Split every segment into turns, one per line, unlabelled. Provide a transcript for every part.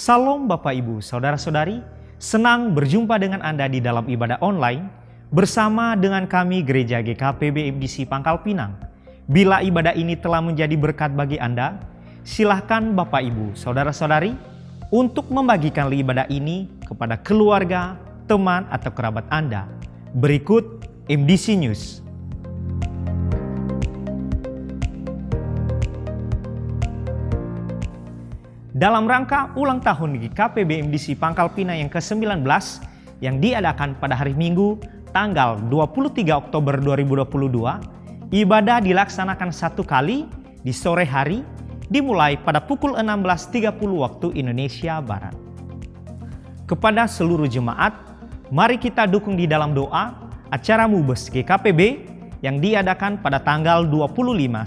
Salam Bapak Ibu, Saudara-saudari, senang berjumpa dengan Anda di dalam ibadah online bersama dengan kami Gereja GKP BMDC Pangkal Pinang. Bila ibadah ini telah menjadi berkat bagi Anda, silahkan Bapak Ibu, Saudara-saudari untuk membagikan ibadah ini kepada keluarga, teman atau kerabat Anda. Berikut MDC News. Dalam rangka ulang tahun GKP BMDC Pangkal Pinang yang ke-19 yang diadakan pada hari Minggu tanggal 23 Oktober 2022, ibadah dilaksanakan satu kali di sore hari dimulai pada pukul 16.30 waktu Indonesia Barat. Kepada seluruh jemaat, mari kita dukung di dalam doa acara Mubes GKPB yang diadakan pada tanggal 25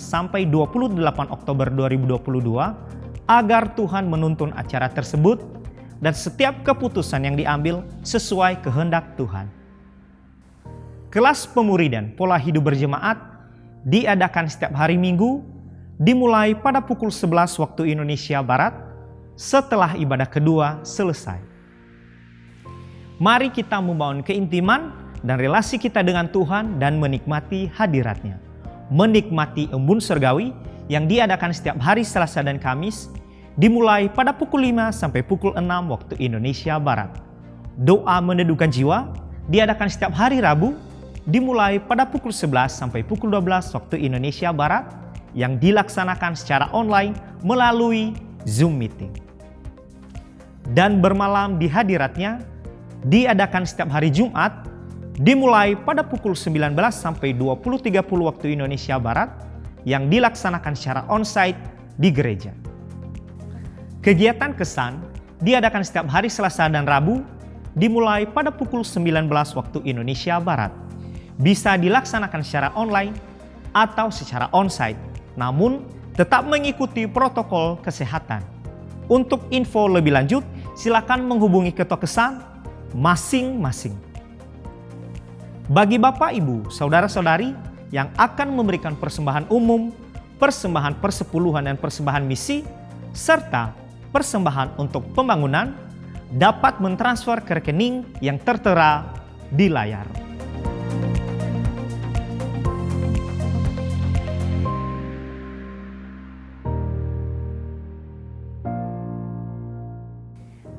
sampai 28 Oktober 2022 agar Tuhan menuntun acara tersebut dan setiap keputusan yang diambil sesuai kehendak Tuhan. Kelas pemuridan pola hidup berjemaat diadakan setiap hari Minggu dimulai pada pukul 11 waktu Indonesia Barat setelah ibadah kedua selesai. Mari kita membangun keintiman dan relasi kita dengan Tuhan dan menikmati hadirat-Nya. Menikmati embun surgawi yang diadakan setiap hari Selasa dan Kamis dimulai pada pukul 5 sampai pukul 6 waktu Indonesia Barat. Doa meneduhkan jiwa diadakan setiap hari Rabu dimulai pada pukul 11 sampai pukul 12 waktu Indonesia Barat yang dilaksanakan secara online melalui Zoom meeting. Dan bermalam di hadirat-Nya diadakan setiap hari Jumat dimulai pada pukul 19 sampai 20.30 waktu Indonesia Barat yang dilaksanakan secara onsite di gereja. Kegiatan kesan diadakan setiap hari Selasa dan Rabu dimulai pada pukul 19 waktu Indonesia Barat. Bisa dilaksanakan secara online atau secara onsite, namun tetap mengikuti protokol kesehatan. Untuk info lebih lanjut, silakan menghubungi ketua kesan masing-masing. Bagi Bapak, Ibu, Saudara-saudari yang akan memberikan persembahan umum, persembahan persepuluhan dan persembahan misi, serta persembahan untuk pembangunan, dapat mentransfer ke rekening yang tertera di layar.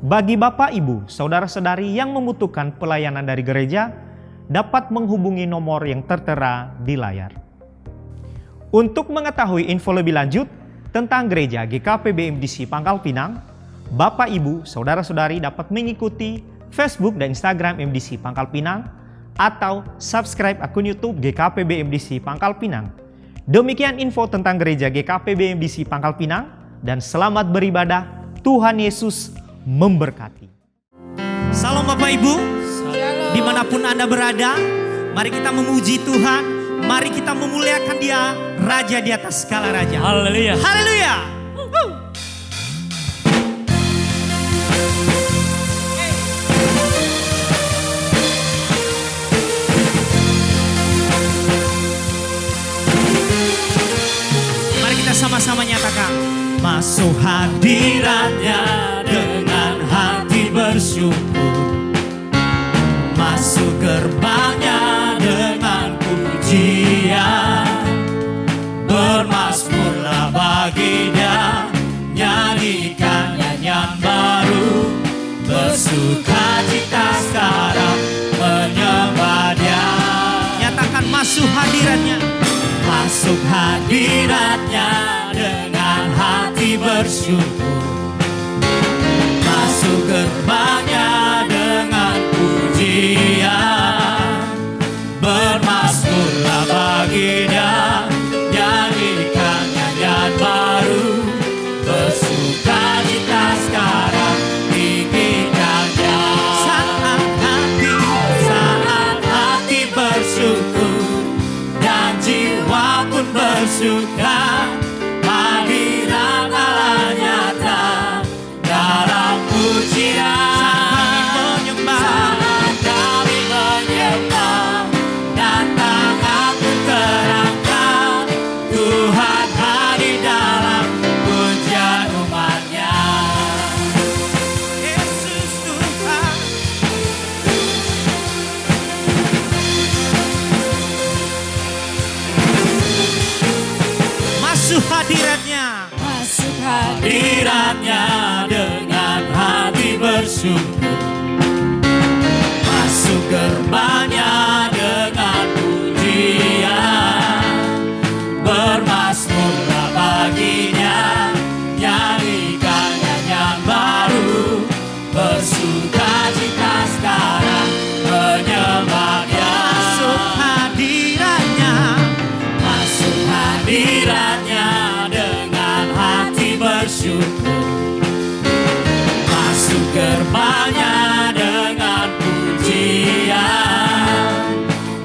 Bagi Bapak, Ibu, Saudara-saudari yang membutuhkan pelayanan dari gereja, dapat menghubungi nomor yang tertera di layar. Untuk mengetahui info lebih lanjut tentang gereja GKP BMDC Pangkal Pinang, Bapak, Ibu, Saudara-saudari dapat mengikuti Facebook dan Instagram MDC Pangkal Pinang atau subscribe akun YouTube GKP BMDC Pangkal Pinang. Demikian info tentang gereja GKP BMDC Pangkal Pinang dan selamat beribadah. Tuhan Yesus memberkati. Salam Bapak Ibu, dimanapun Anda berada, mari kita memuji Tuhan. Mari kita memuliakan Dia, Raja di atas segala raja.
Haleluya.
Haleluya. Mari kita sama-sama nyatakan. Masuk hadirat-Nya dengan hati bersyukur. Masuk gerbang-Nya dengan pujian, bermazmurlah bagi Dia, nyanyikan nyanyian baru, bersukacita sekarang menyembah Dia. Nyatakan masuk hadirat-Nya. Masuk hadirat-Nya dengan hati bersyukur. Masuk gerbang-Nya dengan pujian, bermazmurlah bagi Dia, nyanyikan nyanyian baru, bersukacita sekarang tinggikan Dia. Saat hati bersyukur dan jiwa pun bersuka, hadirat Allah nyata dalam pujian. Saat kami menyembah, datang aku terangkat, Tuhan hadir dalam pujian umat-Nya.
hanya dengan pujian.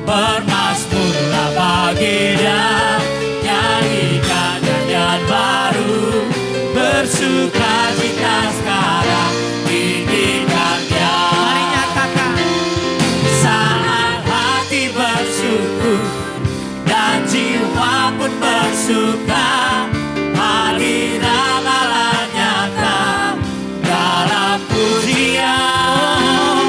Bermasmurlah bagi Dia, nyanyikan nyanyian baru, bersukacita sekarang, tinggikan Dia.
Mari nyatakan.
Saat hati bersyukur dan jiwa pun bersuka, hadirat Allah nyata dalam pujian.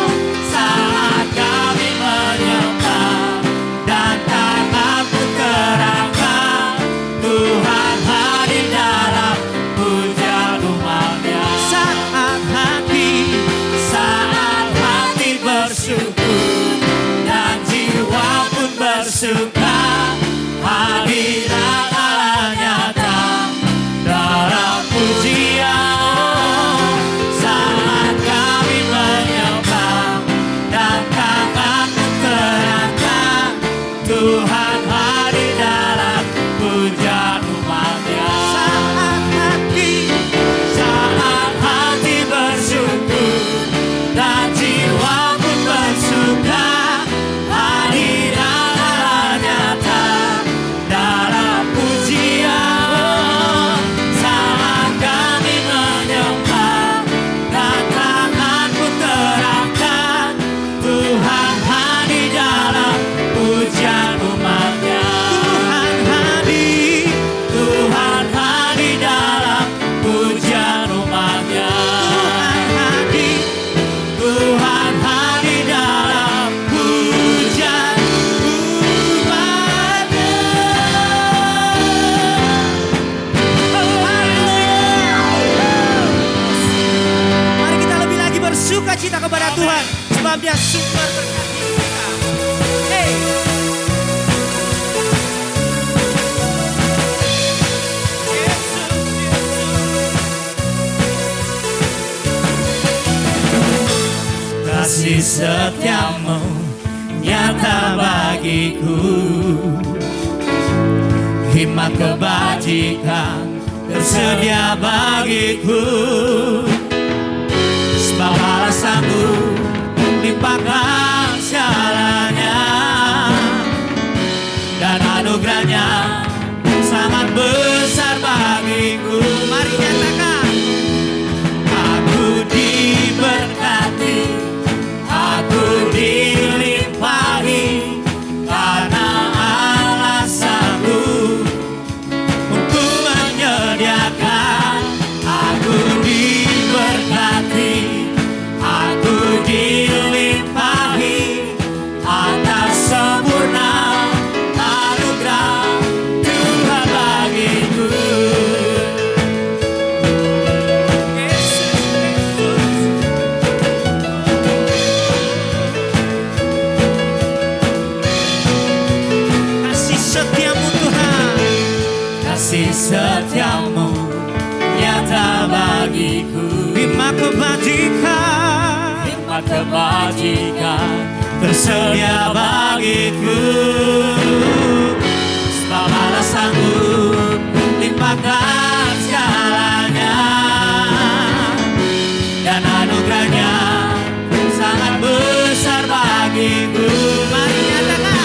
Saat kami menyembah dan tangan pun terangkat, Tuhan hadir dalam pujian umat-Nya. Saat hati bersyukur dan jiwa pun bersuka, hadirat Allah nyata dalam pujian. Saat kami menyembah dan tangan pun terangkat, Tuhan hadir dalam pujian umat-Nya. Saat hati bersyukur dan jiwa pun bersuka, hadirat Allah nyata dalam pujian. Saat kami menyembah dan tangan pun terangkat, Tuhan hadir dalam pujian umat-Nya. Tuhan hadir dalam pujian umat-Nya. Tuhan hadir dalam pujian umat-Nya. Oh, haleluya.
Mari kita lebih lagi bersuka cita kepada Tuhan, sebab Dia sumber berkat hidup kita. Hey.
Kasih setiamu nyata bagiku, hikmat kebajikan tersedia bagiku. Sebab Allah sanggup limpahkan segalanya, dan anugerahnya sangat besar bagiku. Mari nyatakan. Aku diberkati, aku dilimpahi, karena Allah sanggup untuk menyediakan. Aku diberkati, aku dilimpahi, atas sempurna anugerah Tuhan bagiku.
Kasih setiamu Tuhan,
Kasih setiamu nyata bagiku,
hikmat kebajikan
hikmat kebajikan tersedia bagiku. Sebab Allah sanggup limpahkan segalanya, dan anugerahnya sangat besar bagiku. Mari nyatakan.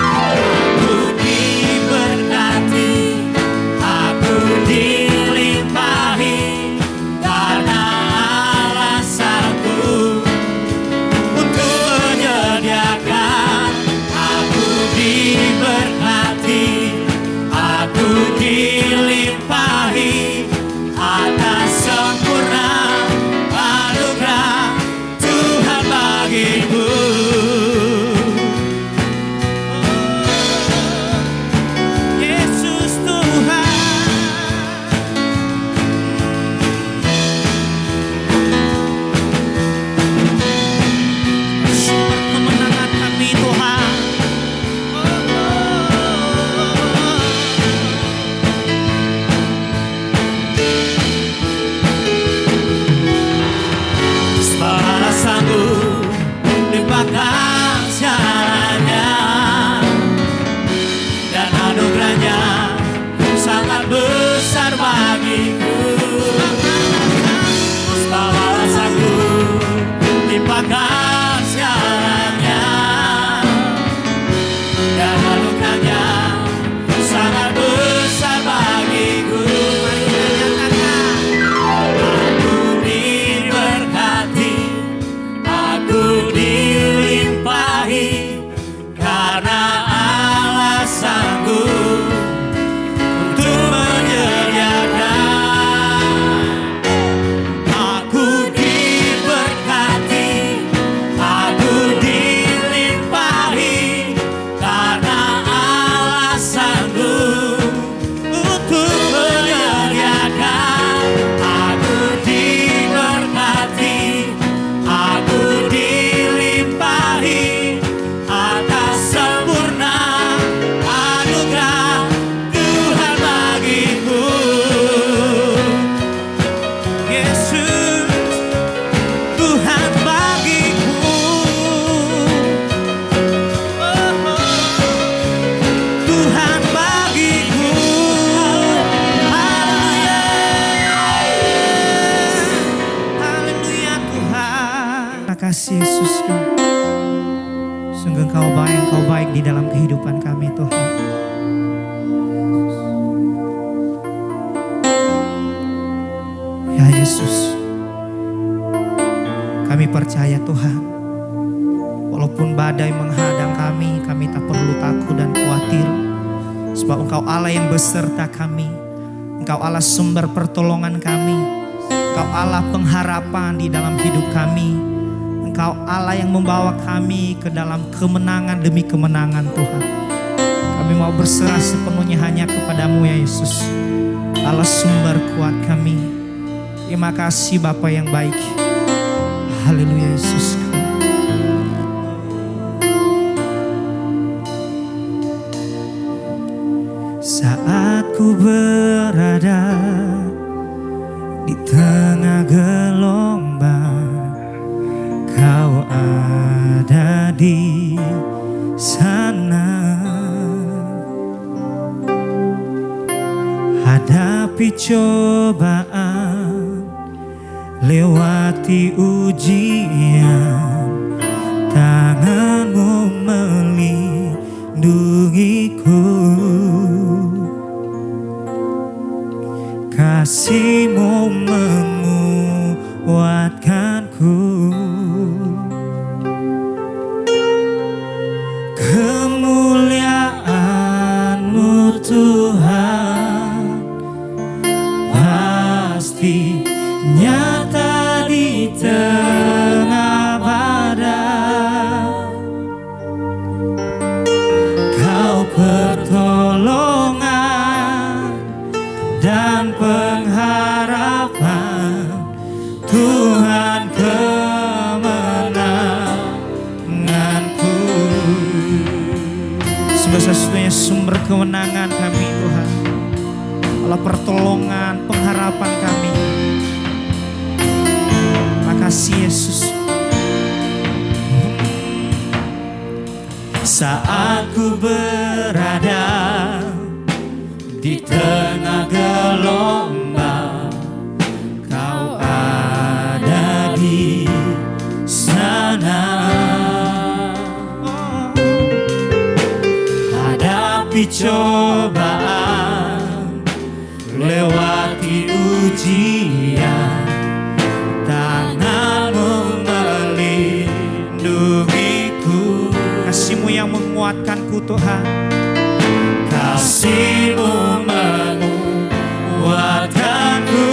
Aku diberkati, aku dilimpahi, karena Allah sanggup untuk menyediakan. Aku diberkati, aku dilimpahi, atas sempurna anugerah Tuhan bagiku.
Yesus Tuhan. Sumber kemenangan kami Tuhan.
Sebab Allah sanggup limpahkan segalanya, dan anugerahnya sangat besar bagiku. Sebab Allah sanggup
kasih Yesus. Sungguh Engkau baik di dalam kehidupan kami Tuhan. Ya Yesus, kami percaya Tuhan, walaupun badai menghadang kami tak perlu takut dan khawatir. Sebab Engkau Allah yang beserta kami, Engkau Allah sumber pertolongan kami, Engkau Allah pengharapan di dalam hidup kami, Engkau Allah yang membawa kami ke dalam kemenangan demi kemenangan Tuhan. Kami mau berserah sepenuhnya hanya kepadamu ya Yesus, Allah sumber kuat kami. Terima kasih Bapa yang baik. Haleluya Yesus. Saat ku berada di tengah gelombang, Kau ada di sana. Hadapi cobaan, lewati ujian, tangan-Mu melindungiku. Kasih-Mu menguatkanku. Kemuliaan-Mu Tuhan pasti nyata di tengah badai. Kau pertolongan dan pengharapan, Tuhan kemenanganku. Satu-satunya sumber kemenangan kami Tuhan, Allah pertolongan, pengharapan kami. Makasih Yesus. Saat ku berada di tengah gelombang, Kau ada di sana. Hadapi cobaan, lewati ujian, tangan-Mu melindungiku. Kasih-Mu yang menguatkanku Tuhan, Kasih-Mu menguatkanku.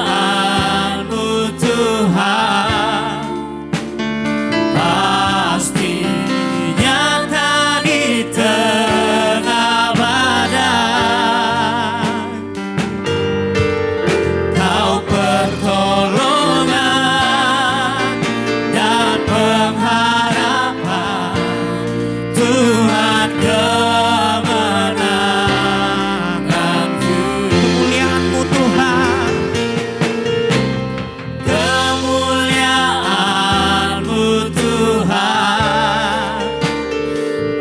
Kemuliaan-Mu Tuhan pasti nyata di tengah badai. Kau pertolongan dan pengharapan, Tuhan kemenanganku. Kemuliaan-Mu Tuhan, kemuliaan-Mu Tuhan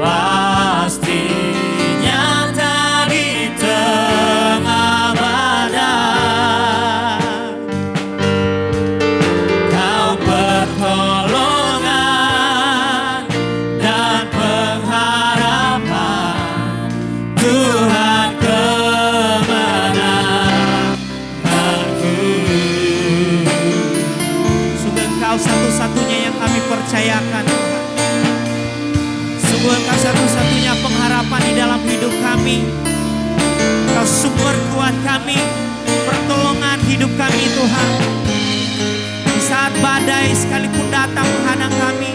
pasti nyata di tengah badai. Kau pertolongan dan pengharapan, Tuhan kemenanganku. Sungguh Engkau satu-satunya yang kami percayakan Tuhan. Sungguh Engkau satu-satunya pengharapan di dalam hidup kami. Engkau sumber kuat kami, pertolongan hidup kami Tuhan. Di saat badai sekalipun datang menghadang kami,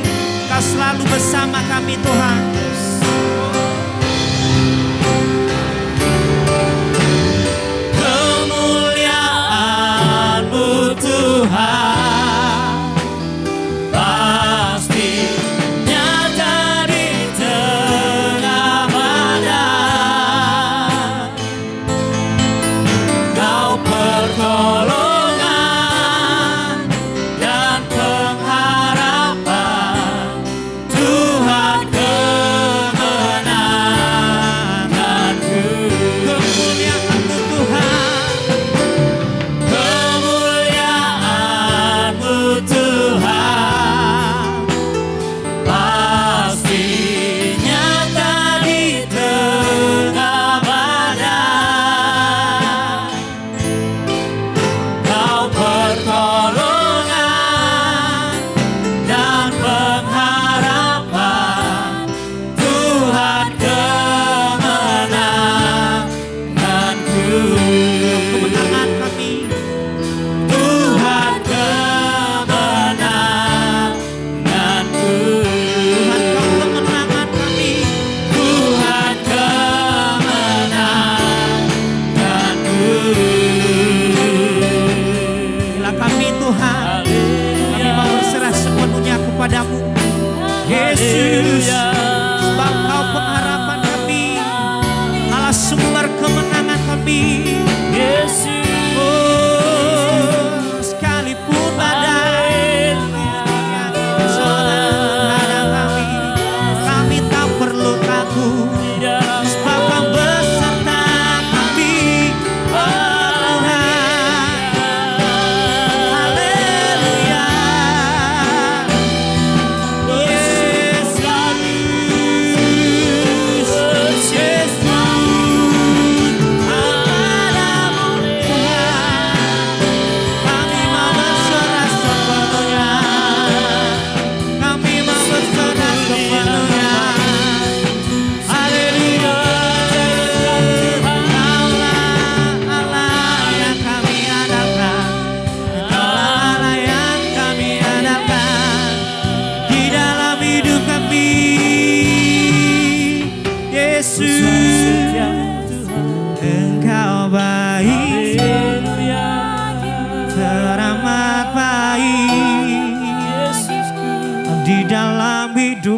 Engkau selalu bersama kami Tuhan. Kemuliaan-Mu Tuhan pasti nyata di tengah badai. Kau pertolongan dan pengharapan, Tuhan kemenanganku.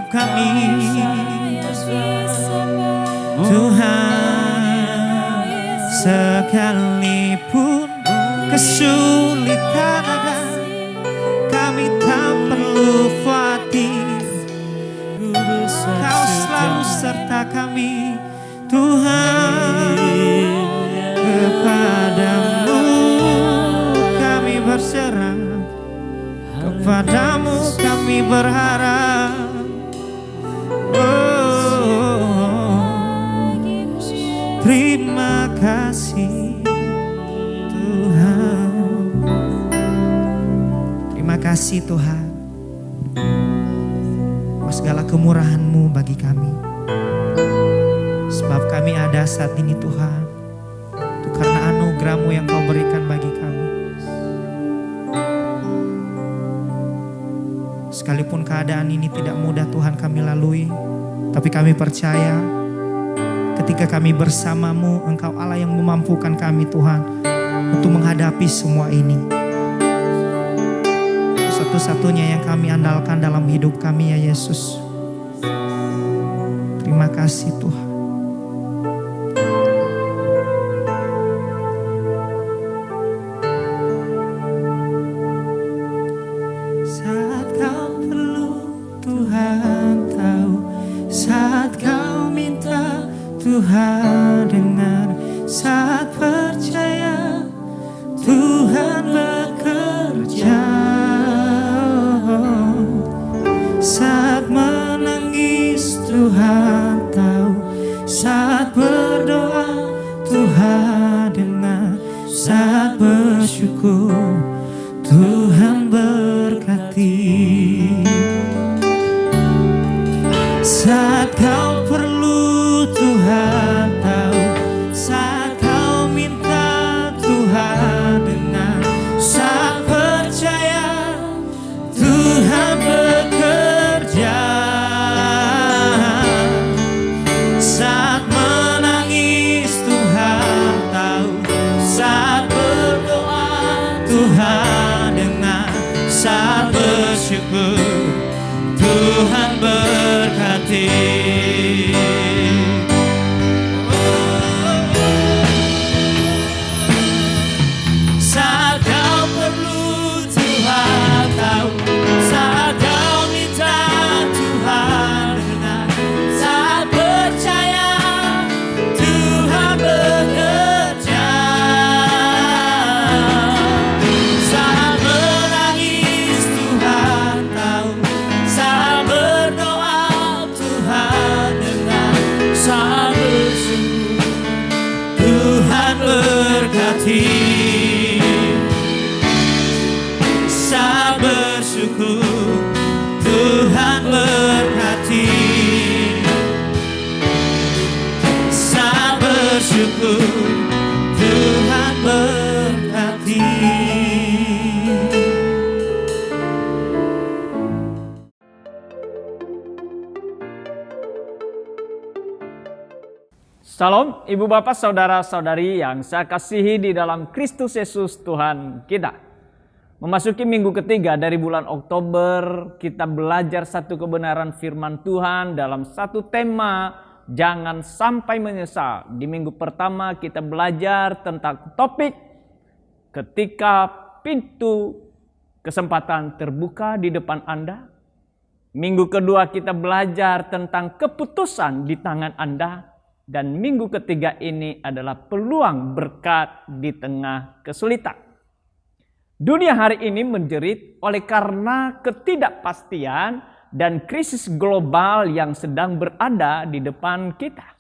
kami, Tuhan. Sekalipun kesulitan ada, kami tak perlu khawatir. Kau selalu serta kami, Tuhan. Kepadamu kami berserah, kepadamu kami berharap. Terima kasih Tuhan. Terima kasih Tuhan atas segala kemurahan-Mu bagi kami. Sebab kami ada saat ini Tuhan, itu karena anugerah-Mu yang Kau berikan bagi kami. Sekalipun keadaan ini tidak mudah Tuhan kami lalui, tapi kami percaya ketika kami bersama-Mu, Engkau Allah yang memampukan kami Tuhan untuk menghadapi semua ini. Satu-satunya yang kami andalkan dalam hidup kami ya Yesus. Terima kasih Tuhan. Saat kau perlu Tuhan tahu, saat kau minta Tuhan dengar, saat percaya Tuhan bekerja, saat menangis Tuhan tahu, saat berdoa Tuhan dengar, saat bersyukur Tuhan berkati. Saat kau perlu Tuhan tahu, saat kau minta Tuhan dengar, saat percaya Tuhan bekerja, saat menangis Tuhan tahu, saat berdoa Tuhan dengar, saat bersyukur Tuhan berkati. Saat kau perlu Tuhan tahu, saat kau minta Tuhan dengar, saat percaya Tuhan bekerja, saat menangis Tuhan tahu, saat berdoa Tuhan dengar, saat bersyukur Tuhan berkati. Saat bersyukur Tuhan berkati. Saat bersyukur Tuhan berkati.
Salam Ibu Bapak Saudara-saudari yang saya kasihi di dalam Kristus Yesus Tuhan kita. Memasuki minggu ketiga dari bulan Oktober, kita belajar satu kebenaran firman Tuhan dalam satu tema, jangan sampai menyesal. Di minggu pertama kita belajar tentang topik ketika pintu kesempatan terbuka di depan Anda. Minggu kedua kita belajar tentang keputusan di tangan Anda. Dan minggu ketiga ini adalah peluang berkat di tengah kesulitan. Dunia hari ini menjerit oleh karena ketidakpastian dan krisis global yang sedang berada di depan kita.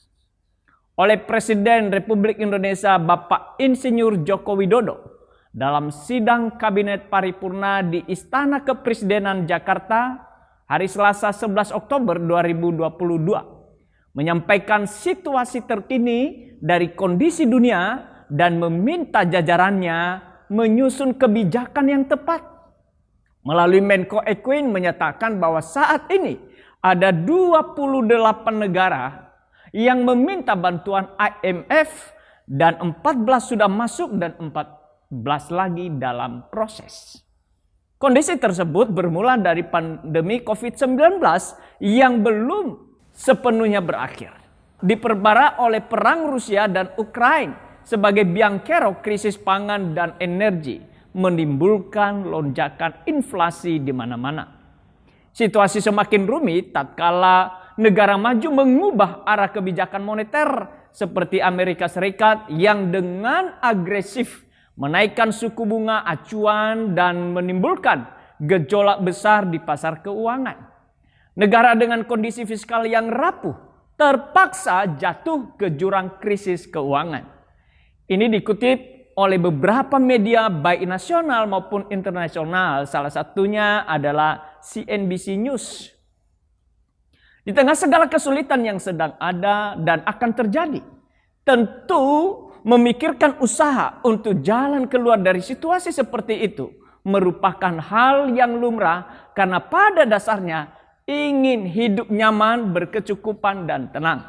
Oleh Presiden Republik Indonesia Bapak Insinyur Joko Widodo dalam sidang Kabinet Paripurna di Istana Kepresidenan Jakarta hari Selasa 11 Oktober 2022 menyampaikan situasi terkini dari kondisi dunia dan meminta jajarannya menyusun kebijakan yang tepat. Melalui Menko Equine menyatakan bahwa saat ini ada 28 negara yang meminta bantuan IMF dan 14 sudah masuk dan 14 lagi dalam proses. Kondisi tersebut bermula dari pandemi COVID-19 yang belum sepenuhnya berakhir. Diperparah oleh perang Rusia dan Ukraina sebagai biang kerok krisis pangan dan energi, menimbulkan lonjakan inflasi di mana-mana. Situasi semakin rumit tatkala negara maju mengubah arah kebijakan moneter seperti Amerika Serikat yang dengan agresif menaikkan suku bunga acuan dan menimbulkan gejolak besar di pasar keuangan. Negara dengan kondisi fiskal yang rapuh terpaksa jatuh ke jurang krisis keuangan. Ini dikutip oleh beberapa media baik nasional maupun internasional. Salah satunya adalah CNBC News. Di tengah segala kesulitan yang sedang ada dan akan terjadi, tentu memikirkan usaha untuk jalan keluar dari situasi seperti itu merupakan hal yang lumrah karena pada dasarnya ingin hidup nyaman, berkecukupan dan tenang.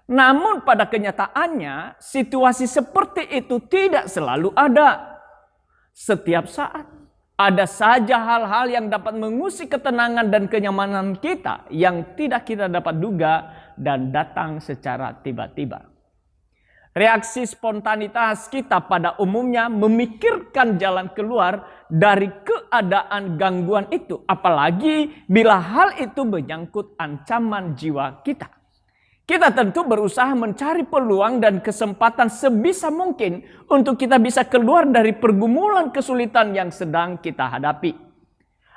Namun pada kenyataannya situasi seperti itu tidak selalu ada. Setiap saat ada saja hal-hal yang dapat mengusik ketenangan dan kenyamanan kita yang tidak kita dapat duga dan datang secara tiba-tiba. Reaksi spontanitas kita pada umumnya memikirkan jalan keluar dari keadaan gangguan itu. Apalagi bila hal itu menyangkut ancaman jiwa kita. Kita tentu berusaha mencari peluang dan kesempatan sebisa mungkin untuk kita bisa keluar dari pergumulan kesulitan yang sedang kita hadapi.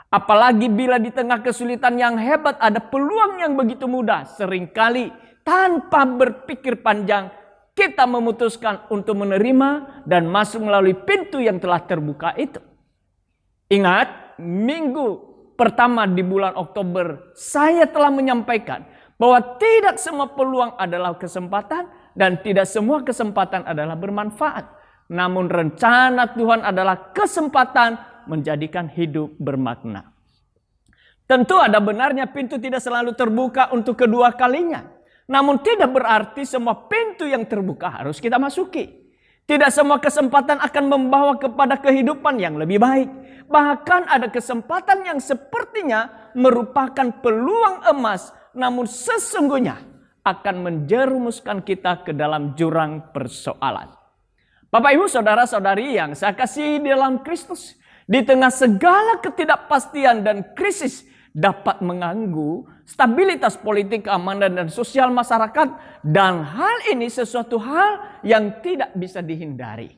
Apalagi bila di tengah kesulitan yang hebat ada peluang yang begitu mudah. Seringkali tanpa berpikir panjang kita memutuskan untuk menerima dan masuk melalui pintu yang telah terbuka itu. Ingat, minggu pertama di bulan Oktober saya telah menyampaikan bahwa tidak semua peluang adalah kesempatan dan tidak semua kesempatan adalah bermanfaat. Namun rencana Tuhan adalah kesempatan menjadikan hidup bermakna. Tentu ada benarnya pintu tidak selalu terbuka untuk kedua kalinya. Namun tidak berarti semua pintu yang terbuka harus kita masuki. Tidak semua kesempatan akan membawa kepada kehidupan yang lebih baik. Bahkan ada kesempatan yang sepertinya merupakan peluang emas, namun sesungguhnya akan menjerumuskan kita ke dalam jurang persoalan. Bapak Ibu saudara-saudari yang saya kasihi di dalam Kristus, di tengah segala ketidakpastian dan krisis dapat mengganggu stabilitas politik, keamanan dan sosial masyarakat, dan hal ini sesuatu hal yang tidak bisa dihindari.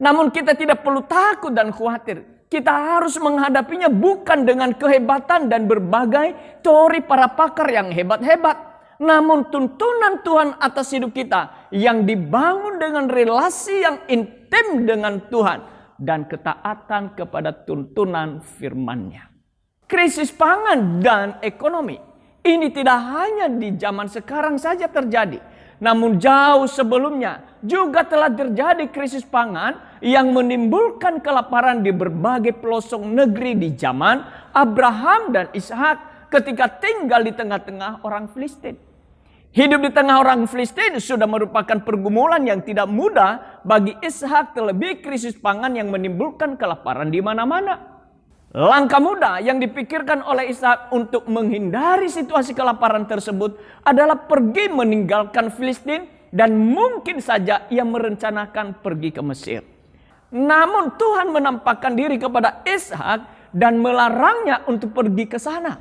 Namun kita tidak perlu takut dan khawatir. Kita harus menghadapinya bukan dengan kehebatan dan berbagai teori para pakar yang hebat-hebat, namun tuntunan Tuhan atas hidup kita yang dibangun dengan relasi yang intim dengan Tuhan dan ketaatan kepada tuntunan firman-Nya. Krisis pangan dan ekonomi ini tidak hanya di zaman sekarang saja terjadi, namun jauh sebelumnya juga telah terjadi krisis pangan yang menimbulkan kelaparan di berbagai pelosok negeri di zaman Abraham dan Ishak ketika tinggal di tengah-tengah orang Filistin. Hidup di tengah orang Filistin sudah merupakan pergumulan yang tidak mudah bagi Ishak, terlebih krisis pangan yang menimbulkan kelaparan di mana-mana. Langkah mudah yang dipikirkan oleh Ishak untuk menghindari situasi kelaparan tersebut adalah pergi meninggalkan Filistin dan mungkin saja ia merencanakan pergi ke Mesir. Namun Tuhan menampakkan diri kepada Ishak dan melarangnya untuk pergi ke sana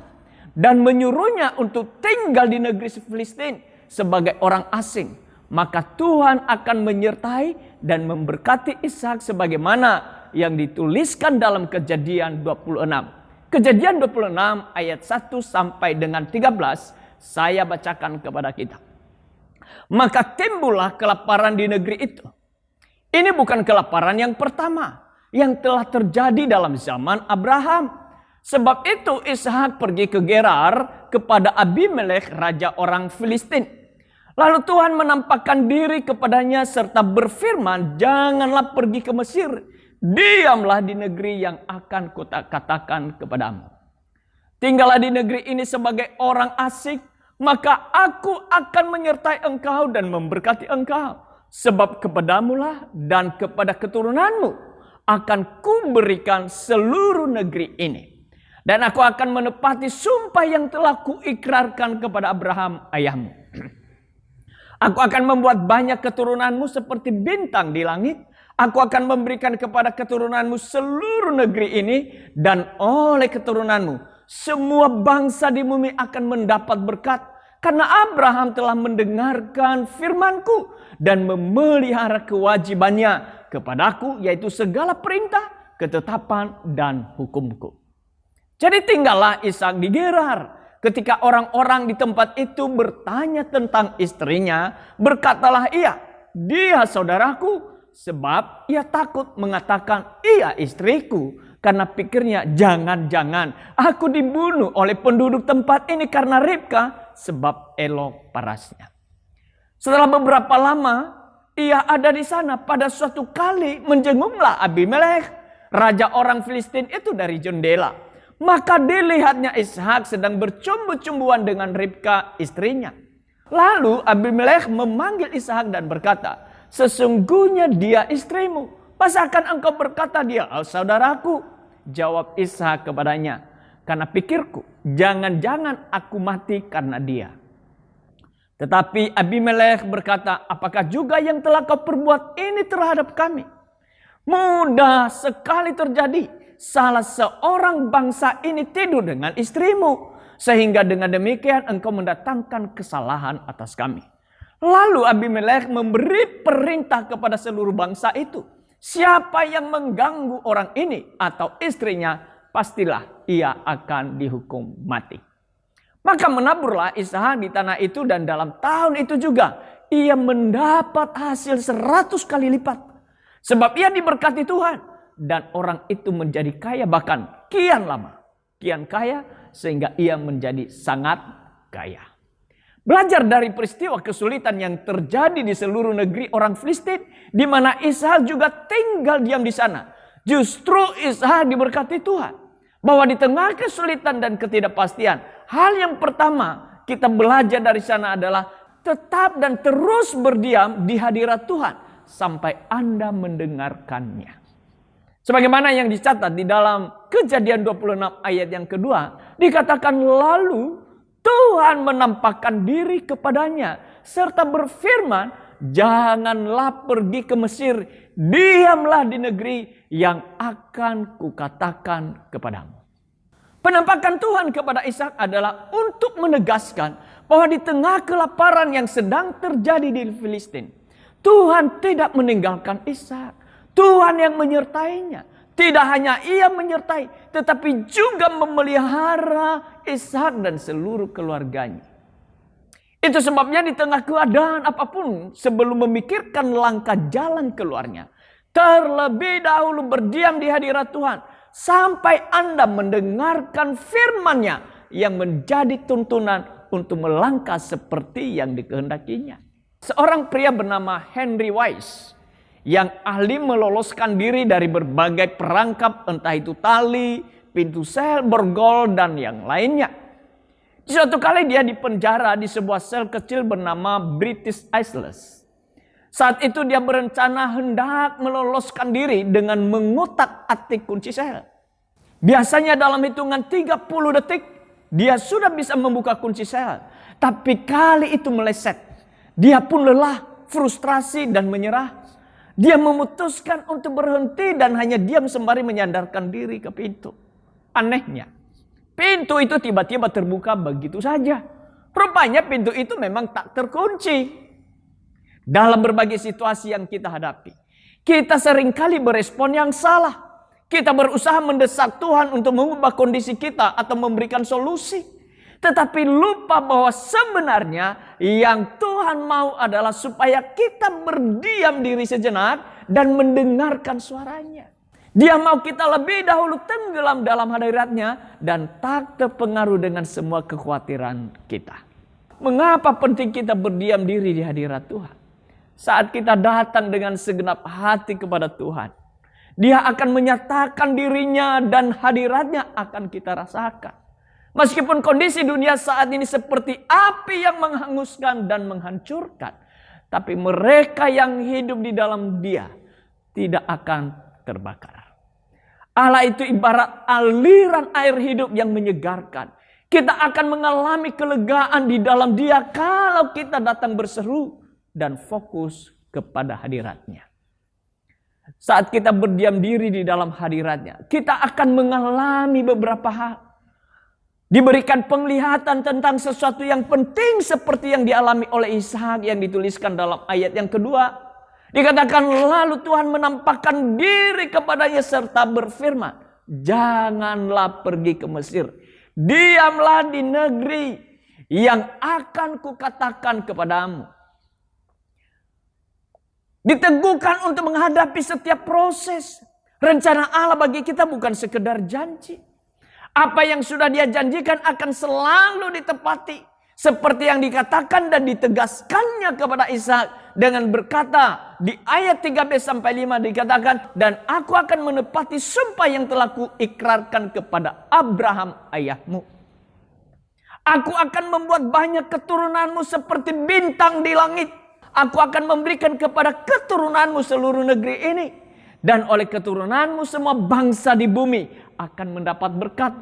dan menyuruhnya untuk tinggal di negeri Filistin sebagai orang asing. Maka Tuhan akan menyertai dan memberkati Ishak sebagaimana yang dituliskan dalam Kejadian 26. Kejadian 26 ayat 1 sampai dengan 13 saya bacakan kepada kita. Maka timbullah kelaparan di negeri itu. Ini bukan kelaparan yang pertama yang telah terjadi dalam zaman Abraham. Sebab itu Ishak pergi ke Gerar kepada Abimelekh, raja orang Filistin. Lalu Tuhan menampakkan diri kepadanya serta berfirman, janganlah pergi ke Mesir. Diamlah di negeri yang akan katakan kepadamu. Tinggallah di negeri ini sebagai orang asing, maka aku akan menyertai engkau dan memberkati engkau. Sebab kepadamulah dan kepada keturunanmu akan kuberikan seluruh negeri ini. Dan aku akan menepati sumpah yang telah kuikrarkan kepada Abraham ayahmu. Aku akan membuat banyak keturunanmu seperti bintang di langit. Aku akan memberikan kepada keturunanmu seluruh negeri ini. Dan oleh keturunanmu semua bangsa di bumi akan mendapat berkat. Karena Abraham telah mendengarkan firmanku dan memelihara kewajibannya kepadaku, yaitu segala perintah, ketetapan, dan hukumku. Jadi tinggallah Ishak di Gerar. Ketika orang-orang di tempat itu bertanya tentang istrinya, berkatalah ia, dia saudaraku, sebab ia takut mengatakan ia istriku. Karena pikirnya, jangan-jangan aku dibunuh oleh penduduk tempat ini karena Ribka, sebab elok parasnya. Setelah beberapa lama, ia ada di sana. Pada suatu kali menjenguklah Abimelekh, raja orang Filistin itu dari jendela. Maka dilihatnya Ishak sedang bercumbu-cumbuan dengan Ribka istrinya. Lalu Abimelekh memanggil Ishak dan berkata, sesungguhnya dia istrimu. Masakan engkau berkata dia saudaraku? Jawab Ishak kepadanya, karena pikirku, jangan-jangan aku mati karena dia. Tetapi Abimelekh berkata, apakah juga yang telah kau perbuat ini terhadap kami? Mudah sekali terjadi. Salah seorang bangsa ini tidur dengan istrimu. Sehingga dengan demikian engkau mendatangkan kesalahan atas kami. Lalu Abimelekh memberi perintah kepada seluruh bangsa itu. Siapa yang mengganggu orang ini atau istrinya, pastilah ia akan dihukum mati. Maka menaburlah Ishak di tanah itu, dan dalam tahun itu juga ia mendapat hasil 100 kali lipat. Sebab ia diberkati Tuhan. Dan orang itu menjadi kaya, bahkan kian lama. Kian kaya sehingga ia menjadi sangat kaya. Belajar dari peristiwa kesulitan yang terjadi di seluruh negeri orang Filistin, di mana Ishak juga tinggal diam di sana. Justru Ishak diberkati Tuhan. Bahwa di tengah kesulitan dan ketidakpastian, hal yang pertama kita belajar dari sana adalah tetap dan terus berdiam di hadirat Tuhan sampai Anda mendengarkannya. Sebagaimana yang dicatat di dalam Kejadian 26 ayat yang kedua, dikatakan lalu Tuhan menampakkan diri kepadanya serta berfirman, janganlah pergi ke Mesir, diamlah di negeri yang akan kukatakan kepadamu. Penampakan Tuhan kepada Ishak adalah untuk menegaskan bahwa di tengah kelaparan yang sedang terjadi di Filistin, Tuhan tidak meninggalkan Ishak. Tuhan yang menyertainya. Tidak hanya ia menyertai, tetapi juga memelihara Ishak dan seluruh keluarganya. Itu sebabnya di tengah keadaan apapun, sebelum memikirkan langkah jalan keluarnya, terlebih dahulu berdiam di hadirat Tuhan sampai Anda mendengarkan firman-Nya yang menjadi tuntunan untuk melangkah seperti yang dikehendakinya. Seorang pria bernama Henry Wise yang ahli meloloskan diri dari berbagai perangkap, entah itu tali, pintu sel, borgol, dan yang lainnya. Di suatu kali dia dipenjara di sebuah sel kecil bernama British Isles. Saat itu dia berencana hendak meloloskan diri dengan mengutak-atik kunci sel. Biasanya dalam hitungan 30 detik dia sudah bisa membuka kunci sel. Tapi kali itu meleset. Dia pun lelah, frustrasi, dan menyerah. Dia memutuskan untuk berhenti dan hanya diam sembari menyandarkan diri ke pintu. Anehnya, pintu itu tiba-tiba terbuka begitu saja. Rupanya pintu itu memang tak terkunci. Dalam berbagai situasi yang kita hadapi, kita seringkali berespon yang salah. Kita berusaha mendesak Tuhan untuk mengubah kondisi kita atau memberikan solusi. Tetapi lupa bahwa sebenarnya yang Tuhan mau adalah supaya kita berdiam diri sejenak dan mendengarkan suaranya. Dia mau kita lebih dahulu tenggelam dalam hadirat-Nya dan tak terpengaruh dengan semua kekhawatiran kita. Mengapa penting kita berdiam diri di hadirat Tuhan? Saat kita datang dengan segenap hati kepada Tuhan, Dia akan menyatakan dirinya dan hadirat-Nya akan kita rasakan. Meskipun kondisi dunia saat ini seperti api yang menghanguskan dan menghancurkan, tapi mereka yang hidup di dalam Dia tidak akan terbakar. Allah itu ibarat aliran air hidup yang menyegarkan. Kita akan mengalami kelegaan di dalam Dia kalau kita datang berseru dan fokus kepada hadirat-Nya. Saat kita berdiam diri di dalam hadirat-Nya, kita akan mengalami beberapa hal. Diberikan penglihatan tentang sesuatu yang penting seperti yang dialami oleh Ishak yang dituliskan dalam ayat yang kedua. Dikatakan lalu Tuhan menampakkan diri kepadanya serta berfirman, janganlah pergi ke Mesir. Diamlah di negeri yang akan kukatakan kepadamu. Diteguhkan untuk menghadapi setiap proses. Rencana Allah bagi kita bukan sekedar janji. Apa yang sudah Dia janjikan akan selalu ditepati. Seperti yang dikatakan dan ditegaskannya kepada Ishak dengan berkata di ayat 3b-5 dikatakan, dan aku akan menepati sumpah yang telah kuikrarkan kepada Abraham ayahmu. Aku akan membuat banyak keturunanmu seperti bintang di langit. Aku akan memberikan kepada keturunanmu seluruh negeri ini. Dan oleh keturunanmu semua bangsa di bumi akan mendapat berkat.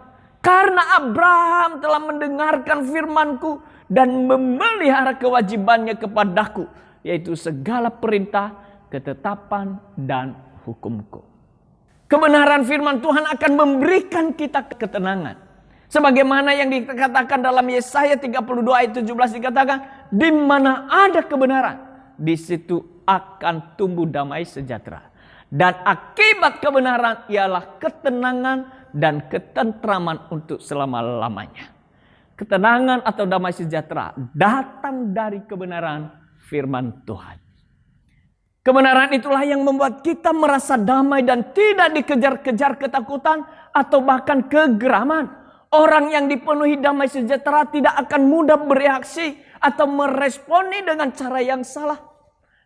Karena Abraham telah mendengarkan firmanku dan memelihara kewajibannya kepadaku, yaitu segala perintah, ketetapan, dan hukumku. Kebenaran firman Tuhan akan memberikan kita ketenangan. Sebagaimana yang dikatakan dalam Yesaya 32 ayat 17 dikatakan, di mana ada kebenaran, di situ akan tumbuh damai sejahtera. Dan akibat kebenaran ialah ketenangan dan ketentraman untuk selama-lamanya. Ketenangan atau damai sejahtera datang dari kebenaran firman Tuhan. Kebenaran itulah yang membuat kita merasa damai dan tidak dikejar-kejar ketakutan atau bahkan kegeraman. Orang yang dipenuhi damai sejahtera tidak akan mudah bereaksi atau meresponi dengan cara yang salah.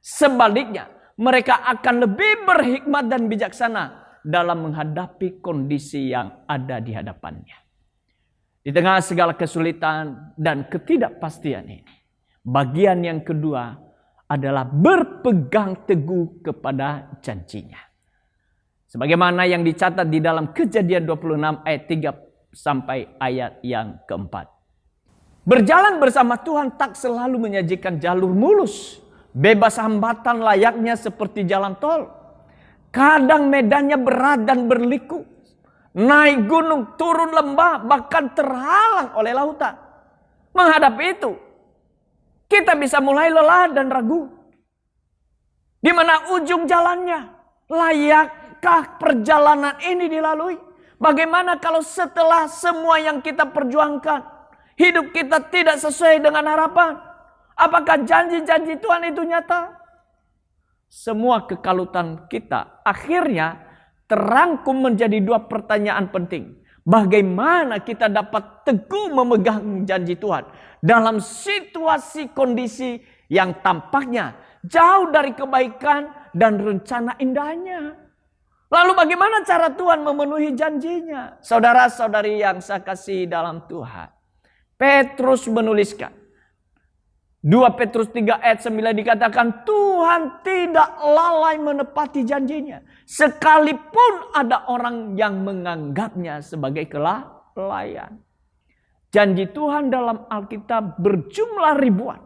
Sebaliknya, mereka akan lebih berhikmat dan bijaksana dalam menghadapi kondisi yang ada di hadapannya. Di tengah segala kesulitan dan ketidakpastian ini, bagian yang kedua adalah berpegang teguh kepada janjinya. Sebagaimana yang dicatat di dalam Kejadian 26 ayat 3 sampai ayat yang keempat. Berjalan bersama Tuhan tak selalu menyajikan jalur mulus, bebas hambatan layaknya seperti jalan tol. Kadang medannya berat dan berliku. Naik gunung, turun lembah, bahkan terhalang oleh lautan. Menghadapi itu, kita bisa mulai lelah dan ragu. Di mana ujung jalannya? Layakkah perjalanan ini dilalui? Bagaimana kalau setelah semua yang kita perjuangkan, hidup kita tidak sesuai dengan harapan? Apakah janji-janji Tuhan itu nyata? Semua kekalutan kita akhirnya terangkum menjadi dua pertanyaan penting. Bagaimana kita dapat teguh memegang janji Tuhan dalam situasi kondisi yang tampaknya jauh dari kebaikan dan rencana indahnya? Lalu bagaimana cara Tuhan memenuhi janjinya? Saudara-saudari yang saya kasihi dalam Tuhan, Petrus menuliskan 2 Petrus 3 ayat 9 dikatakan Tuhan tidak lalai menepati janjinya. Sekalipun ada orang yang menganggapnya sebagai kelalaian. Janji Tuhan dalam Alkitab berjumlah ribuan.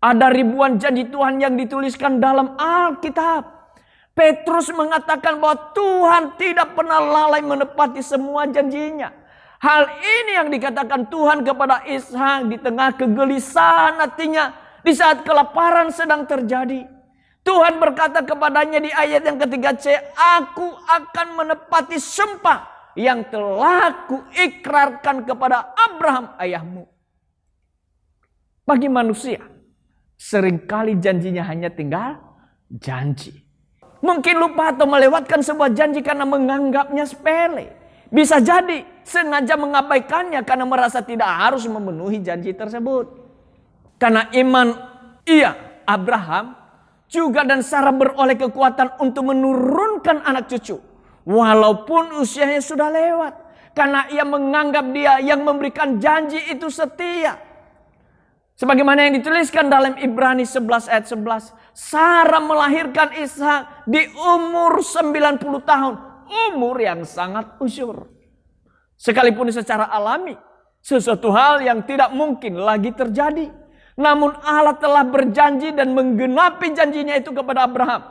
Ada ribuan janji Tuhan yang dituliskan dalam Alkitab. Petrus mengatakan bahwa Tuhan tidak pernah lalai menepati semua janjinya. Hal ini yang dikatakan Tuhan kepada Ishak di tengah kegelisahan hatinya di saat kelaparan sedang terjadi. Tuhan berkata kepadanya di ayat yang ketiga C, aku akan menepati sumpah yang telah kuikrarkan kepada Abraham ayahmu. Bagi manusia, seringkali janjinya hanya tinggal janji. Mungkin lupa atau melewatkan sebuah janji karena menganggapnya sepele. Bisa jadi sengaja mengabaikannya karena merasa tidak harus memenuhi janji tersebut. Karena iman Abraham juga dan Sarah beroleh kekuatan untuk menurunkan anak cucu. Walaupun usianya sudah lewat. Karena ia menganggap dia yang memberikan janji itu setia. Sebagaimana yang dituliskan dalam Ibrani 11 ayat 11. Sarah melahirkan Ishak di umur 90 tahun. Umur yang sangat usyur. Sekalipun secara alami, sesuatu hal yang tidak mungkin lagi terjadi. Namun Allah telah berjanji dan menggenapi janjinya itu kepada Abraham.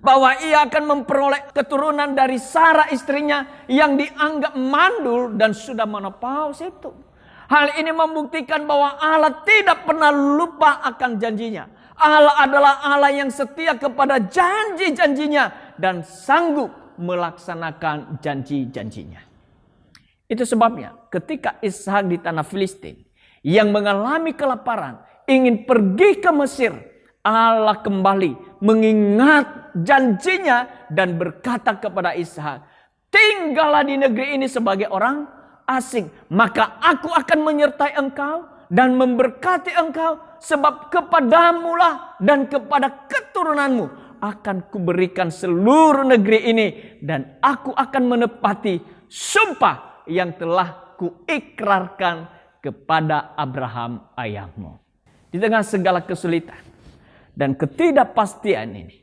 Bahwa ia akan memperoleh keturunan dari Sarah istrinya yang dianggap mandul dan sudah menopause itu. Hal ini membuktikan bahwa Allah tidak pernah lupa akan janjinya. Allah adalah Allah yang setia kepada janji-janjinya dan sanggup melaksanakan janji-janjinya. Itu sebabnya ketika Ishak di tanah Filistin yang mengalami kelaparan ingin pergi ke Mesir, Allah kembali mengingat janjinya dan berkata kepada Ishak, tinggallah di negeri ini sebagai orang asing, maka aku akan menyertai engkau dan memberkati engkau, sebab kepadamulah dan kepada keturunanmu akan kuberikan seluruh negeri ini, dan aku akan menepati sumpah yang telah kuikrarkan kepada Abraham ayahmu. Di tengah segala kesulitan dan ketidakpastian ini,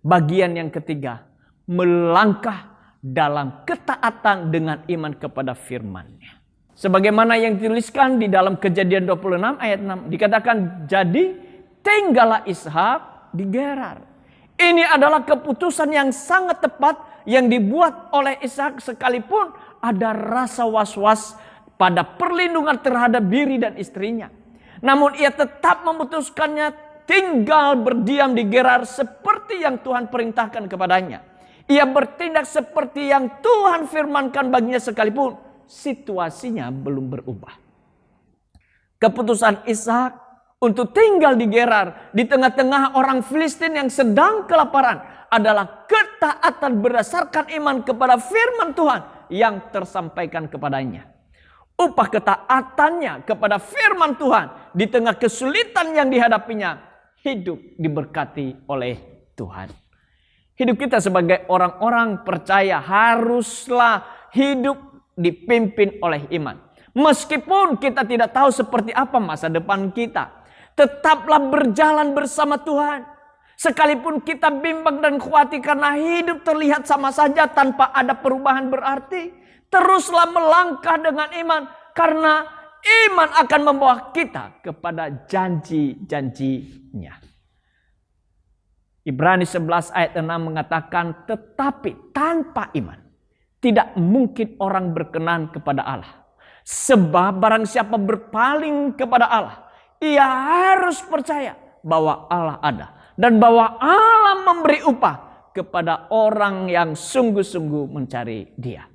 bagian yang ketiga, melangkah dalam ketaatan dengan iman kepada firman-Nya. Sebagaimana yang dituliskan di dalam Kejadian 26 ayat 6. Dikatakan, jadi tinggallah Ishak di Gerar. Ini adalah keputusan yang sangat tepat yang dibuat oleh Ishak sekalipun ada rasa was-was pada perlindungan terhadap diri dan istrinya. Namun ia tetap memutuskannya tinggal berdiam di Gerar seperti yang Tuhan perintahkan kepadanya. Ia bertindak seperti yang Tuhan firmankan baginya sekalipun situasinya belum berubah. Keputusan Ishak untuk tinggal di Gerar di tengah-tengah orang Filistin yang sedang kelaparan adalah ketaatan berdasarkan iman kepada firman Tuhan yang tersampaikan kepadanya. Upah ketaatannya kepada firman Tuhan di tengah kesulitan yang dihadapinya, hidup diberkati oleh Tuhan. Hidup kita sebagai orang-orang percaya haruslah hidup dipimpin oleh iman. Meskipun kita tidak tahu seperti apa masa depan kita, tetaplah berjalan bersama Tuhan. Sekalipun kita bimbang dan khawatir karena hidup terlihat sama saja tanpa ada perubahan berarti, teruslah melangkah dengan iman, karena iman akan membawa kita kepada janji-janjinya. Ibrani 11 ayat 6 mengatakan, tetapi tanpa iman tidak mungkin orang berkenan kepada Allah. Sebab barang siapa berpaling kepada Allah, ia harus percaya bahwa Allah ada dan bahwa Allah memberi upah kepada orang yang sungguh-sungguh mencari Dia.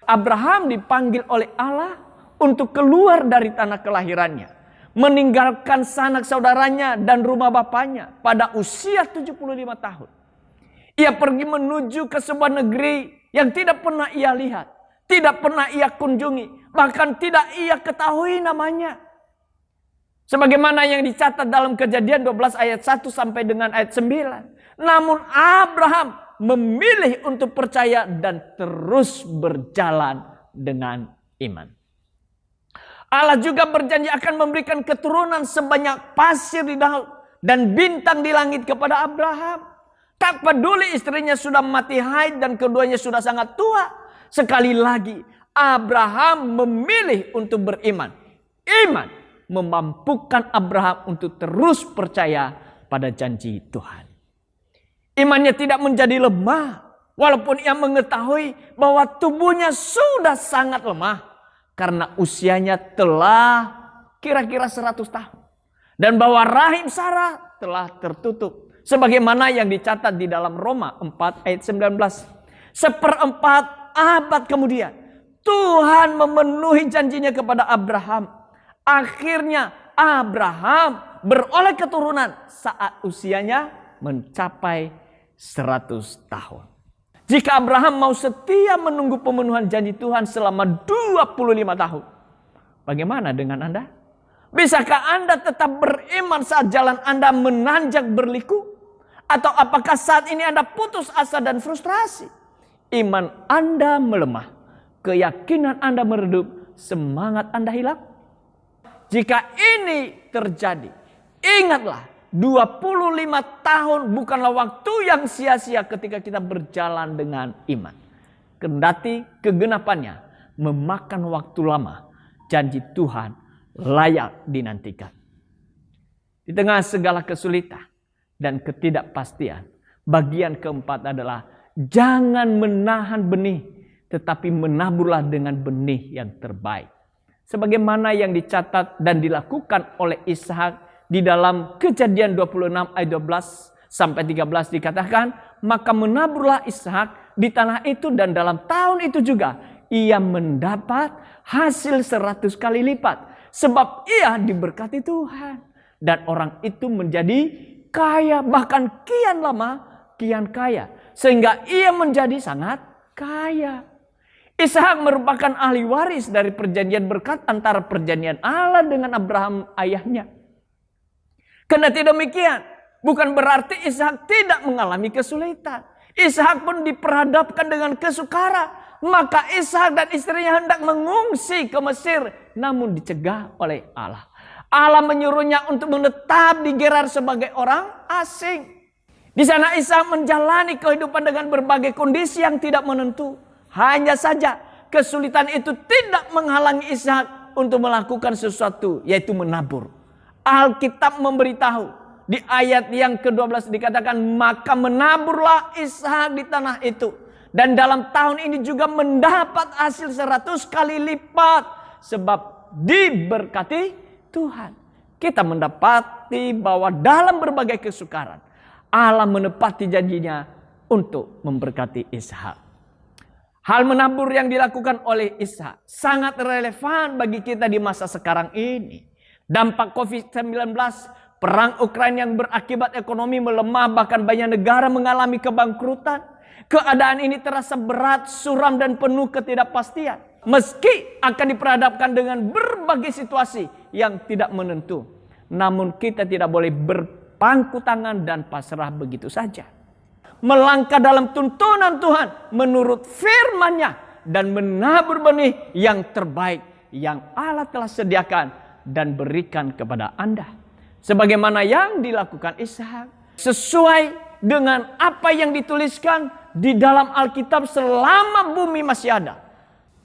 Abraham dipanggil oleh Allah untuk keluar dari tanah kelahirannya, meninggalkan sanak saudaranya dan rumah bapaknya pada usia 75 tahun. Ia pergi menuju ke sebuah negeri yang tidak pernah ia lihat, tidak pernah ia kunjungi, bahkan tidak ia ketahui namanya. Sebagaimana yang dicatat dalam Kejadian 12 ayat 1 sampai dengan ayat 9. Namun Abraham memilih untuk percaya dan terus berjalan dengan iman. Allah juga berjanji akan memberikan keturunan sebanyak pasir di laut dan bintang di langit kepada Abraham. Tak peduli istrinya sudah mati haid dan keduanya sudah sangat tua. Sekali lagi Abraham memilih untuk beriman. Iman memampukan Abraham untuk terus percaya pada janji Tuhan. Imannya tidak menjadi lemah walaupun ia mengetahui bahwa tubuhnya sudah sangat lemah. Karena usianya telah kira-kira 100 tahun. Dan bahwa rahim Sarah telah tertutup. Sebagaimana yang dicatat di dalam Roma 4 ayat 19. Seperempat abad kemudian, Tuhan memenuhi janjinya kepada Abraham. Akhirnya Abraham beroleh keturunan saat usianya mencapai 100 tahun. Jika Abraham mau setia menunggu pemenuhan janji Tuhan selama 25 tahun, bagaimana dengan Anda? Bisakah Anda tetap beriman saat jalan Anda menanjak berliku? Atau apakah saat ini Anda putus asa dan frustrasi? Iman Anda melemah, keyakinan Anda meredup, semangat Anda hilang? Jika ini terjadi, ingatlah 25 tahun bukanlah waktu yang sia-sia ketika kita berjalan dengan iman. Kendati kegenapannya memakan waktu lama, janji Tuhan layak dinantikan. Di tengah segala kesulitan dan ketidakpastian, bagian keempat adalah jangan menahan benih, tetapi menaburlah dengan benih yang terbaik. Sebagaimana yang dicatat dan dilakukan oleh Ishak di dalam Kejadian 26 ayat 12 sampai 13 dikatakan, maka menaburlah Ishak di tanah itu dan dalam tahun itu juga ia mendapat hasil 100 kali lipat. Sebab ia diberkati Tuhan. Dan orang itu menjadi kaya, bahkan kian lama kian kaya. Sehingga ia menjadi sangat kaya. Ishak merupakan ahli waris dari perjanjian berkat antara perjanjian Allah dengan Abraham ayahnya. Kendati demikian, bukan berarti Ishak tidak mengalami kesulitan. Ishak pun diperhadapkan dengan kesukara. Maka Ishak dan istrinya hendak mengungsi ke Mesir, namun dicegah oleh Allah. Allah menyuruhnya untuk menetap di Gerar sebagai orang asing. Di sana Ishak menjalani kehidupan dengan berbagai kondisi yang tidak menentu. Hanya saja kesulitan itu tidak menghalangi Ishak untuk melakukan sesuatu, yaitu menabur. Alkitab memberitahu di ayat yang ke-12 dikatakan, maka menaburlah Ishak di tanah itu. Dan dalam tahun ini juga mendapat hasil 100 kali lipat. Sebab diberkati Tuhan. Kita mendapati bahwa dalam berbagai kesukaran, Allah menepati janjinya untuk memberkati Ishak. Hal menabur yang dilakukan oleh Ishak sangat relevan bagi kita di masa sekarang ini. Dampak COVID-19, perang Ukraina yang berakibat ekonomi melemah, bahkan banyak negara mengalami kebangkrutan. Keadaan ini terasa berat, suram dan penuh ketidakpastian. Meski akan diperhadapkan dengan berbagai situasi yang tidak menentu. Namun kita tidak boleh berpangku tangan dan pasrah begitu saja. Melangkah dalam tuntunan Tuhan menurut firman-Nya dan menabur benih yang terbaik yang Allah telah sediakan dan berikan kepada Anda. Sebagaimana yang dilakukan Ishak, sesuai dengan apa yang dituliskan di dalam Alkitab, selama bumi masih ada,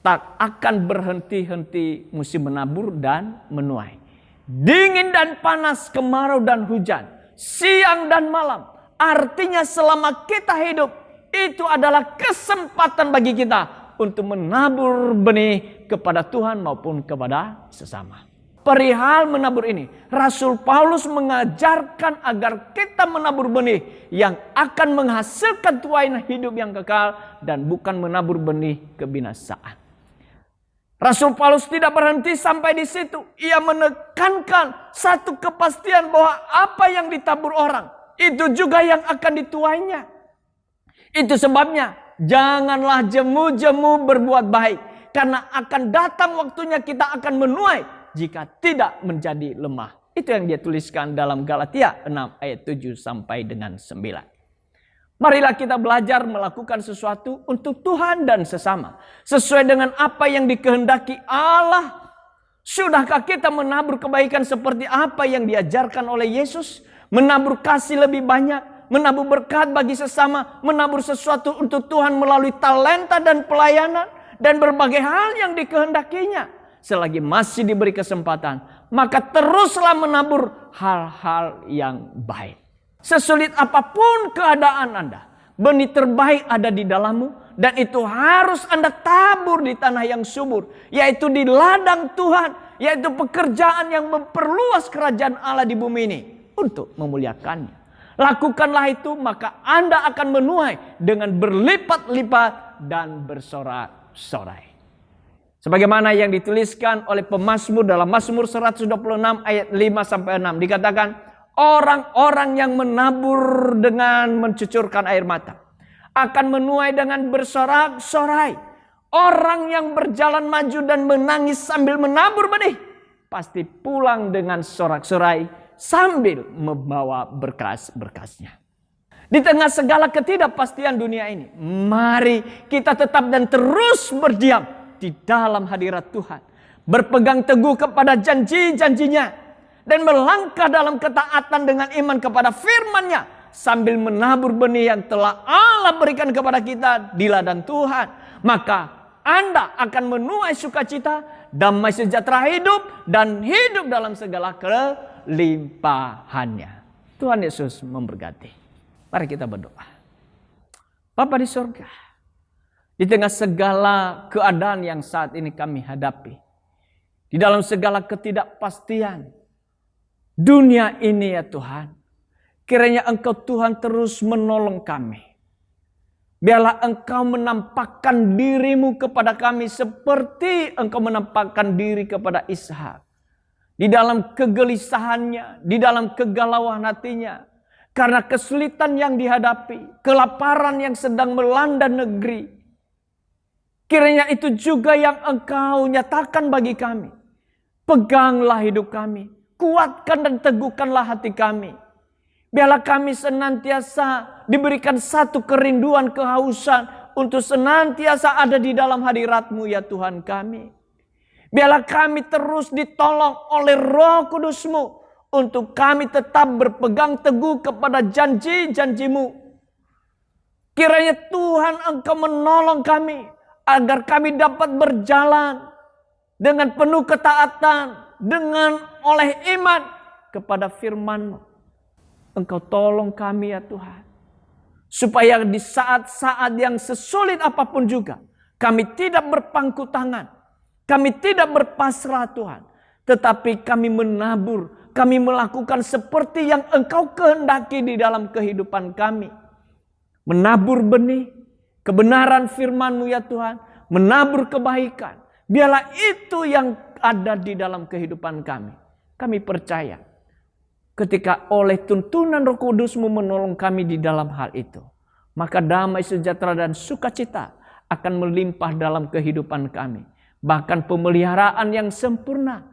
tak akan berhenti-henti musim menabur dan menuai. Dingin dan panas, kemarau dan hujan, siang dan malam. Artinya selama kita hidup, itu adalah kesempatan bagi kita untuk menabur benih kepada Tuhan maupun kepada sesama. Perihal menabur ini, Rasul Paulus mengajarkan agar kita menabur benih yang akan menghasilkan tuaian hidup yang kekal dan bukan menabur benih kebinasaan. Rasul Paulus tidak berhenti sampai di situ. Ia menekankan satu kepastian bahwa apa yang ditabur orang, itu juga yang akan dituainya. Itu sebabnya janganlah jemu-jemu berbuat baik. Karena akan datang waktunya kita akan menuai jika tidak menjadi lemah. Itu yang dia tuliskan dalam Galatia 6 ayat 7 sampai dengan 9. Marilah kita belajar melakukan sesuatu untuk Tuhan dan sesama. Sesuai dengan apa yang dikehendaki Allah. Sudahkah kita menabur kebaikan seperti apa yang diajarkan oleh Yesus? Menabur kasih lebih banyak, menabur berkat bagi sesama, menabur sesuatu untuk Tuhan melalui talenta dan pelayanan, dan berbagai hal yang dikehendakinya. Selagi masih diberi kesempatan, maka teruslah menabur hal-hal yang baik. Sesulit apapun keadaan Anda, benih terbaik ada di dalammu, dan itu harus Anda tabur di tanah yang subur, yaitu di ladang Tuhan, yaitu pekerjaan yang memperluas kerajaan Allah di bumi ini untuk memuliakannya. Lakukanlah itu, maka Anda akan menuai dengan berlipat-lipat dan bersorak-sorai. Sebagaimana yang dituliskan oleh pemazmur dalam Mazmur 126 ayat 5-6 dikatakan, orang-orang yang menabur dengan mencucurkan air mata akan menuai dengan bersorak-sorai. Orang yang berjalan maju dan menangis sambil menabur benih pasti pulang dengan sorak-sorai sambil membawa berkas-berkasnya. Di tengah segala ketidakpastian dunia ini, mari kita tetap dan terus berdiam di dalam hadirat Tuhan. berpegang teguh kepada janji-janjinya, dan melangkah dalam ketaatan dengan iman kepada firman-Nya, sambil menabur benih yang telah Allah berikan kepada kita di ladang Tuhan, maka Anda akan menuai sukacita, damai sejahtera hidup, dan hidup dalam segala kelimpahannya. Tuhan Yesus memberkati. Mari kita berdoa. Bapa di surga, di tengah segala keadaan yang saat ini kami hadapi, di dalam segala ketidakpastian dunia ini ya Tuhan, kiranya Engkau Tuhan terus menolong kami. Biarlah Engkau menampakkan diri-Mu kepada kami seperti Engkau menampakkan diri kepada Ishak. Di dalam kegelisahannya, di dalam kegalauan hatinya, karena kesulitan yang dihadapi, kelaparan yang sedang melanda negeri. Kiranya itu juga yang Engkau nyatakan bagi kami. Peganglah hidup kami, kuatkan dan teguhkanlah hati kami. Biarlah kami senantiasa diberikan satu kerinduan, kehausan untuk senantiasa ada di dalam hadirat-Mu ya Tuhan kami. Biarlah kami terus ditolong oleh Roh Kudus-Mu untuk kami tetap berpegang teguh kepada janji-janji-Mu. Kiranya Tuhan Engkau menolong kami agar kami dapat berjalan dengan penuh ketaatan, dengan oleh iman kepada firman-Mu. Engkau tolong kami ya Tuhan, supaya di saat-saat yang sesulit apapun juga kami tidak berpangku tangan, kami tidak berpasrah Tuhan, tetapi kami menabur, kami melakukan seperti yang Engkau kehendaki di dalam kehidupan kami. Menabur benih, kebenaran firman-Mu ya Tuhan, menabur kebaikan. Biarlah itu yang ada di dalam kehidupan kami. Kami percaya ketika oleh tuntunan Roh Kudus-Mu menolong kami di dalam hal itu, maka damai sejahtera dan sukacita akan melimpah dalam kehidupan kami. Bahkan pemeliharaan yang sempurna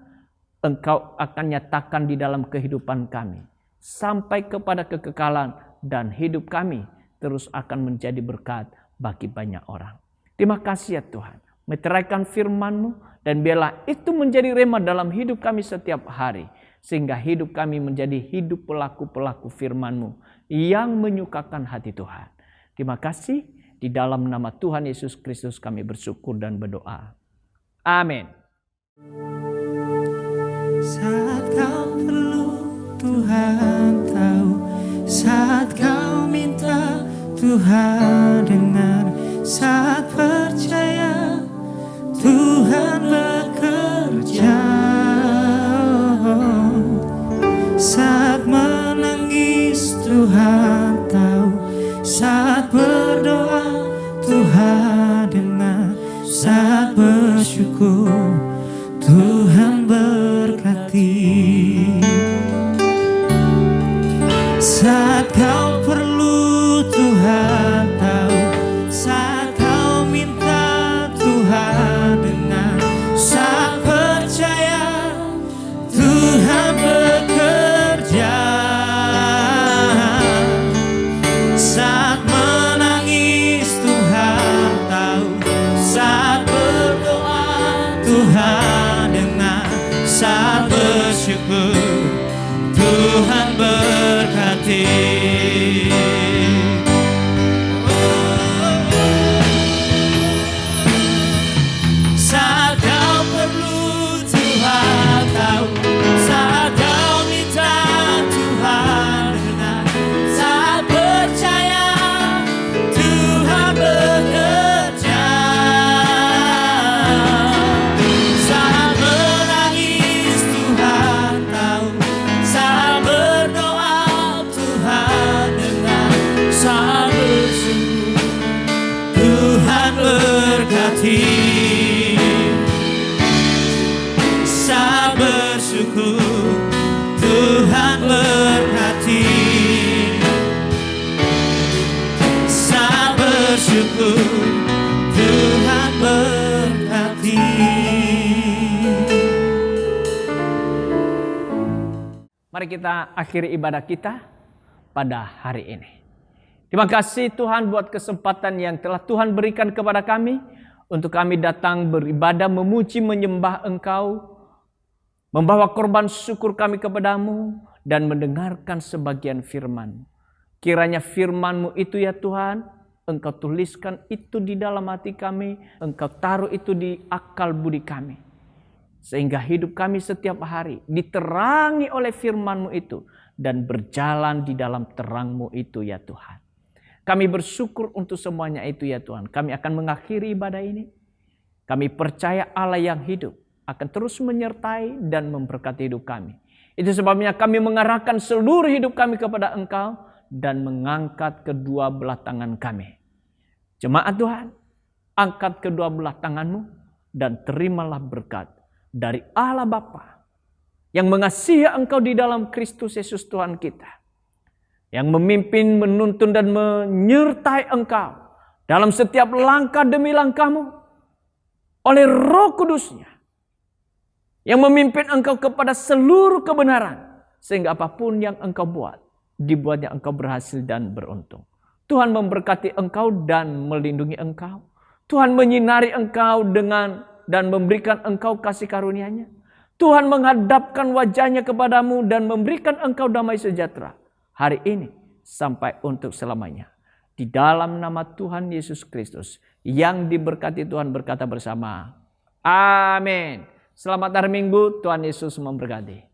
Engkau akan nyatakan di dalam kehidupan kami, sampai kepada kekekalan, dan hidup kami terus akan menjadi berkat bagi banyak orang. Terima kasih ya Tuhan, meteraikan firman-Mu, dan biarlah itu menjadi rema dalam hidup kami setiap hari, sehingga hidup kami menjadi hidup pelaku-pelaku firman-Mu yang menyukakan hati Tuhan. Terima kasih, di dalam nama Tuhan Yesus Kristus kami bersyukur dan berdoa. Amin.
Saat kau perlu Tuhan tahu, saat kau minta Tuhan dengar, saat percaya Tuhan bekerja, saat menangis Tuhan tahu, saat berdoa Tuhan dengar, saat bersyukur Tuhan berkati. Saat kau perlu Tuhan tahu, saat kau minta Tuhan dengar, saat percaya Tuhan bekerja, saat menangis Tuhan tahu, saat berdoa Tuhan dengar, saat bersyukur Tuhan berkati. Saat kau perlu Tuhan tahu, saat kau minta Tuhan dengar, saat percaya Tuhan bekerja, saat menangis Tuhan tahu, saat berdoa Tuhan dengar, saat bersyukur Tuhan berkati. Saat bersyukur Tuhan berkati, saat bersyukur Tuhan berkati.
Mari kita akhiri ibadah kita pada hari ini. Terima kasih Tuhan buat kesempatan yang telah Tuhan berikan kepada kami untuk kami datang beribadah, memuji, menyembah Engkau, membawa korban syukur kami kepadamu, dan mendengarkan sebagian firman. Kiranya firman-Mu itu ya Tuhan, Engkau tuliskan itu di dalam hati kami, Engkau taruh itu di akal budi kami. Sehingga hidup kami setiap hari diterangi oleh firman-Mu itu, dan berjalan di dalam terang-Mu itu ya Tuhan. Kami bersyukur untuk semuanya itu ya Tuhan. Kami akan mengakhiri ibadah ini. Kami percaya Allah yang hidup akan terus menyertai dan memberkati hidup kami. Itu sebabnya kami mengarahkan seluruh hidup kami kepada Engkau dan mengangkat kedua belah tangan kami. Jemaat Tuhan, angkat kedua belah tangan-Mu dan terimalah berkat dari Allah Bapa yang mengasihi Engkau di dalam Kristus Yesus Tuhan kita, yang memimpin, menuntun dan menyertai Engkau dalam setiap langkah demi langkahmu oleh Roh Kudus-Nya, yang memimpin Engkau kepada seluruh kebenaran, sehingga apapun yang Engkau buat, dibuatnya Engkau berhasil dan beruntung. Tuhan memberkati Engkau dan melindungi Engkau. Tuhan menyinari Engkau dan memberikan Engkau kasih karunia-Nya. Tuhan menghadapkan wajah-Nya kepadamu dan memberikan Engkau damai sejahtera hari ini sampai untuk selamanya. Di dalam nama Tuhan Yesus Kristus yang diberkati Tuhan berkata bersama, amin. Selamat hari Minggu, Tuhan Yesus memberkati.